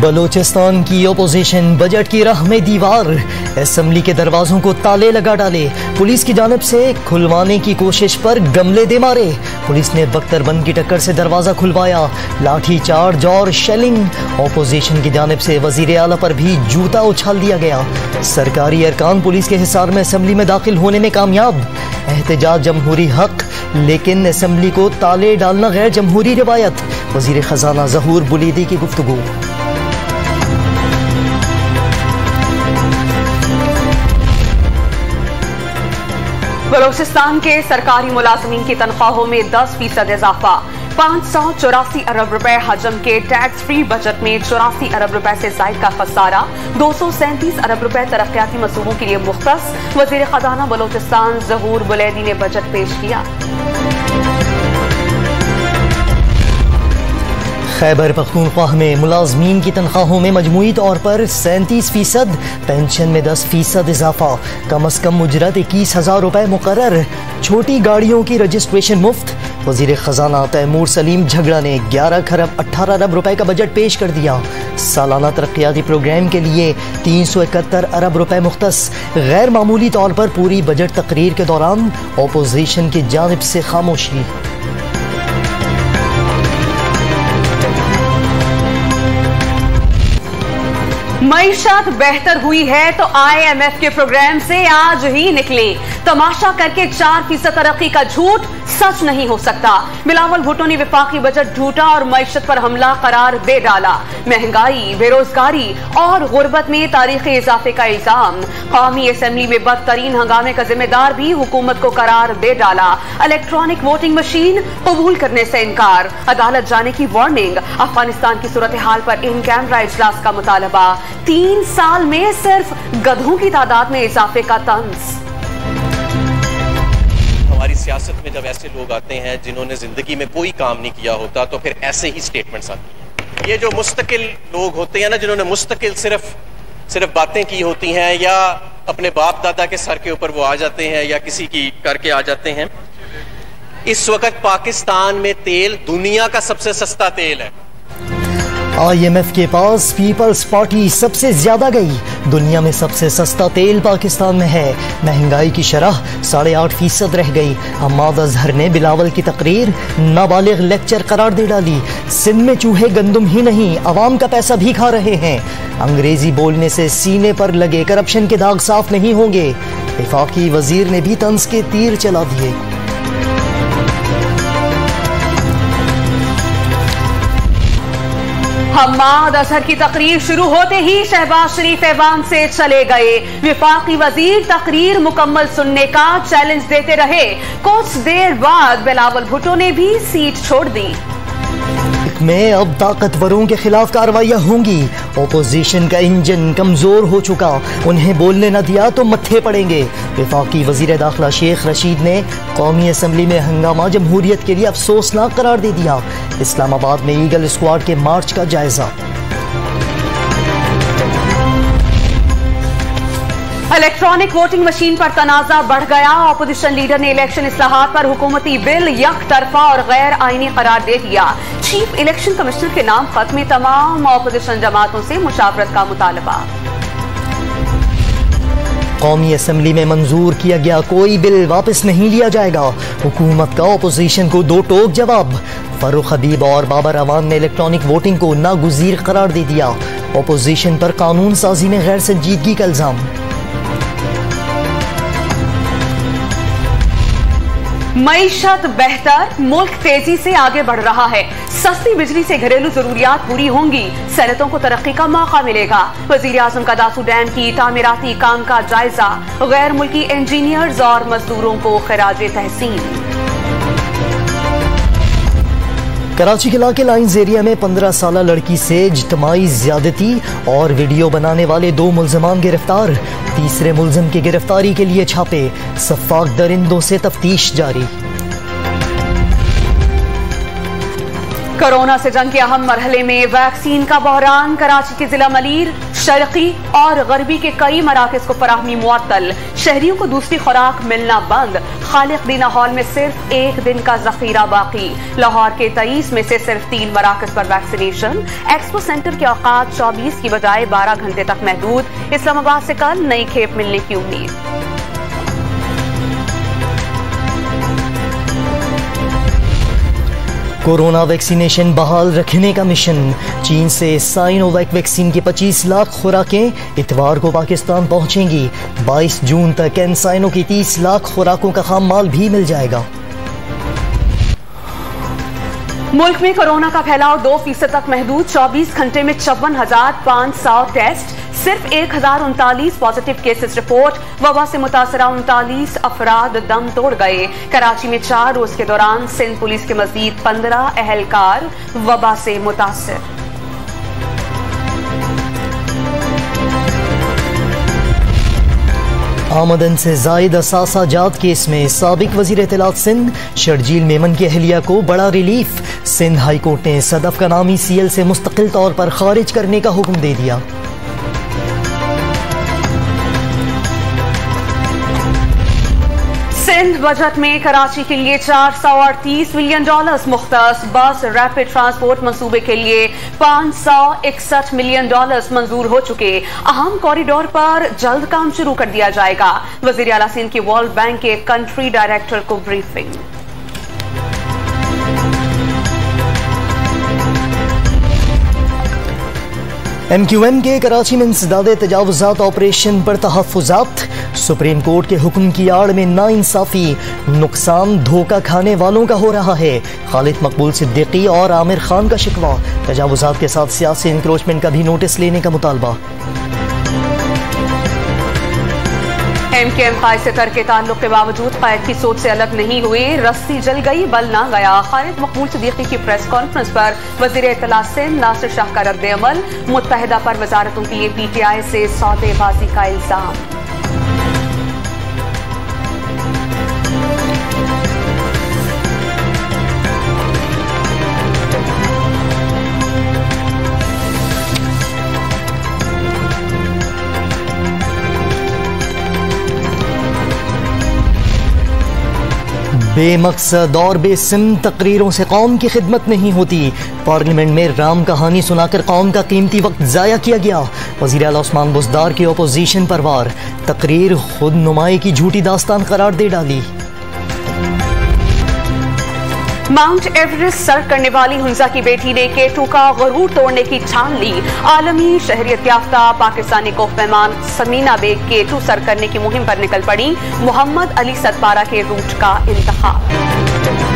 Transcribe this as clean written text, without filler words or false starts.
बलोचिस्तान की opposition budget की राह में दीवार, असेंबली के दरवाजों को ताले लगा डाले, पुलिस की जानिब से खुलवाने की कोशिश पर गमले दे मारे, पुलिस ने बख्तरबंद की टक्कर से दरवाजा खुलवाया, लाठी चार्ज और शेलिंग, ओपोजिशन की जानिब से वजीर आला पर भी जूता उछाल दिया गया, सरकारी अरकान पुलिस के हिसार में असेंबली में दाखिल होने में कामयाब, एहतजाज जमहूरी हक लेकिन असेंबली को ताले डालना गैर जमहूरी रिवायत, वजीर खजाना ज़हूर बुलीदी की गुफ्तगू। बलोचिस्तान के सरकारी मुलाजमीन की तनख्वाहों में 10% इजाफा, 584 अरब रुपए हजम के टैक्स फ्री बजट में 84 अरब रुपए से जायद का खसारा, 237 अरब रुपए तरक्याती मंसूबों के लिए मुख्तस, वजीर खजाना बलोचिस्तान ज़हूर बुलीदी ने बजट पेश किया। खैबर पख्तूनख्वा में मुलाजमीन की तनख्वाहों में मजमूई तौर पर 37%, पेंशन में 10% इजाफा, कम अज कम उजरत 21,000 रुपए मुकर्रर, छोटी गाड़ियों की रजिस्ट्रेशन मुफ्त, वजीर खजाना तैमूर सलीम झगड़ा ने 11 खरब 18 अरब रुपए का बजट पेश कर दिया, सालाना तरक्याती प्रोग्राम के लिए 371 अरब रुपए मुख्तस, गैर मामूली तौर पर पूरी बजट तकरीर के दौरान ओपोजिशन की जानिब से खामोशी। मईशत बेहतर हुई है तो IMF के प्रोग्राम से आज ही निकले, तमाशा करके 4% तरक्की का झूठ सच नहीं हो सकता, बिलावल भुट्टो ने विफाकी बजट झूठा और मईशत पर हमला करार दे डाला, महंगाई, बेरोजगारी और गुर्बत में तारीखी इजाफे का इल्जाम, कौमी असेंबली में बदतरीन हंगामे का जिम्मेदार भी हुकूमत को करार दे डाला, इलेक्ट्रॉनिक वोटिंग मशीन कबूल करने से इनकार, अदालत जाने की वार्निंग, अफगानिस्तान की सूरत हाल पर इन कैमरा इजलास का मुतालबा, 3 साल में सिर्फ गधों की तादाद में इजाफे का तंज। हमारी सियासत में जब ऐसे लोग आते हैं जिन्होंने जिंदगी में कोई काम नहीं किया होता तो फिर ऐसे ही स्टेटमेंट्स आती हैं। ये जो मुस्तकिल लोग होते हैं ना, जिन्होंने मुस्तकिल सिर्फ बातें की होती हैं या अपने बाप दादा के सर के ऊपर वो आ जाते हैं या किसी की करके आ जाते हैं। इस वक्त पाकिस्तान में तेल दुनिया का सबसे सस्ता तेल है। IMF के पास पीपल्स पार्टी सबसे ज्यादा गई, दुनिया में सबसे सस्ता तेल पाकिस्तान में है, महंगाई की शरह 8.5% रह गई, हम्माद अजहर ने बिलावल की तकरीर नाबालिग लेक्चर करार दे डाली, सिंध में चूहे गंदुम ही नहीं अवाम का पैसा भी खा रहे हैं, अंग्रेजी बोलने से सीने पर लगे करप्शन के दाग साफ नहीं होंगे, वफाकी वजीर ने भी तंज के तीर चला दिए। हम्माद अजहर की तकरीर शुरू होते ही शहबाज शरीफ ऐवान से चले गए, विफाकी वजीर तकरीर मुकम्मल सुनने का चैलेंज देते रहे, कुछ देर बाद बिलावल भुट्टो ने भी सीट छोड़ दी। में अब ताकतवरों के खिलाफ कार्रवाइयां होंगी, ओपोजिशन का इंजन कमजोर हो चुका, उन्हें बोलने न दिया तो मत्थे पड़ेंगे, वफाकी वजीर दाखिला शेख रशीद ने कौमी असेंबली में हंगामा जमहूरियत के लिए अफसोसनाक करार दे दिया, इस्लामाबाद में ईगल स्क्वाड के मार्च का जायजा। इलेक्ट्रॉनिक वोटिंग मशीन पर तनाजा बढ़ गया, ऑपोजिशन लीडर ने इलेक्शन इस्लाहात पर हुकूमती बिल यकतरफा और गैर आईनी करार दे दिया, चीफ इलेक्शन कमिश्नर के नाम खत में तमाम ऑपोजिशन जमातों से मुशावरत का मुतालबा। कौमी असेंबली में मंजूर किया गया कोई बिल वापस नहीं लिया जाएगा, हुकूमत का ऑपोजिशन को दो टोक जवाब, फरूख हबीब और बाबर अवान ने इलेक्ट्रॉनिक वोटिंग को नागुज़ीर करार दे दिया, ऑपोजिशन पर कानून साजी में गैर संजीदगी का इल्जाम। मईशत बेहतर, मुल्क तेजी से आगे बढ़ रहा है, सस्ती बिजली से घरेलू जरूरियात पूरी होंगी, सनतों को तरक्की का मौका मिलेगा, वजीर आजम का दासू डैम की तामीराती काम का जायजा, गैर मुल्की इंजीनियर्स और मजदूरों को खिराज तहसीन। कराची के इलाके लाइन्स एरिया में 15 साला लड़की से इज्तिमाई ज्यादती और वीडियो बनाने वाले 2 मुल्जिमान गिरफ्तार, तीसरे मुल्जिम की गिरफ्तारी के लिए छापे, सफाक दरिंदों से तफ्तीश जारी। कोरोना से जंग के अहम मरहले में वैक्सीन का बहरान। कराची के जिला मलीर, शर्की और गरबी के कई मराकज को फराहमी मुअत्तल। शहरियों को दूसरी खुराक मिलना बंद। खालिक दीना हॉल में सिर्फ एक दिन का जखीरा बाकी। लाहौर के 23 में से सिर्फ 3 मराकज पर वैक्सीनेशन। एक्सपो सेंटर के औकात 24 की बजाय 12 घंटे तक महदूद। इस्लामाबाद से कल नई खेप मिलने की उम्मीद। कोरोना वैक्सीनेशन बहाल रखने का मिशन। चीन से साइनोवैक वैक्सीन की 25 लाख खुराकें इतवार को पाकिस्तान पहुंचेंगी। 22 जून तक एनसाइनो की 30 लाख खुराकों का खाम माल भी मिल जाएगा। मुल्क में कोरोना का फैलाव 2% तक महदूद। 24 घंटे में 54,500 टेस्ट। सिर्फ 1039 पॉजिटिव केसेस रिपोर्ट। वबा से मुतासरा 39 अफराद दम तोड़ गए। कराची में 4 रोज के दौरान सिंध पुलिस के मजीद 15 अहलकार वबा से मुतासर। आमदन से जायद असासा जात केस में साबिक वजीर इत्तलात सिंध शर्जील मेमन की अहलिया को बड़ा रिलीफ। सिंध हाई कोर्ट ने सदफ का नामी CL से मुस्तकिल तौर पर खारिज करने का हुक्म दे दिया। सिंध बजट में कराची के लिए $438 मिलियन मुख्तस। बस रैपिड ट्रांसपोर्ट मंसूबे के लिए $561 मिलियन मंजूर हो चुके। अहम कॉरिडोर पर जल्द काम शुरू कर दिया जाएगा। वजीर आला सिंध की वर्ल्ड बैंक के कंट्री डायरेक्टर को ब्रीफिंग। MQM के कराची में इंसदादे तजावुजात ऑपरेशन पर तहफ़्फ़ुज़ात। सुप्रीम कोर्ट के हुक्म की आड़ में नाइंसाफी, नुकसान धोखा खाने वालों का हो रहा है। खालिद मकबूल सिद्दीकी और आमिर खान का शिकवा। तजावुजात के साथ सियासी इंक्रोचमेंट का भी नोटिस लेने का मुतालबा। MKM कायद से तर्क के ताल्लुक के बावजूद कायद की सोच से अलग नहीं हुए। रस्सी जल गई बल ना गया। खालिद मकबूल सिद्दीकी की प्रेस कॉन्फ्रेंस पर वजीर इत्तलात सिंध नासिर शाह का रद्द अमल। मुत्तहिदा पर वजारतों के लिए PTI से सौदेबाजी का इल्जाम। बेमकसद और बेसिम तकरीरों से कौम की खिदमत नहीं होती। पार्लियामेंट में राम कहानी सुनाकर कौम का कीमती वक्त जाया किया गया। वज़ीर आला उस्मान बुज़दार की अपोजिशन पर वार। तकरीर खुद नुमाई की झूठी दास्तान करार दे डाली। माउंट एवरेस्ट सर करने वाली हुंजा की बेटी ने K2 का गरूर तोड़ने की ठान ली। आलमी शहरियत याफ्ता पाकिस्तानी कोफ मेहमान समीना बेग K2 सर करने की मुहिम पर निकल पड़ी। मोहम्मद अली सतपारा के रूट का इंतखाब।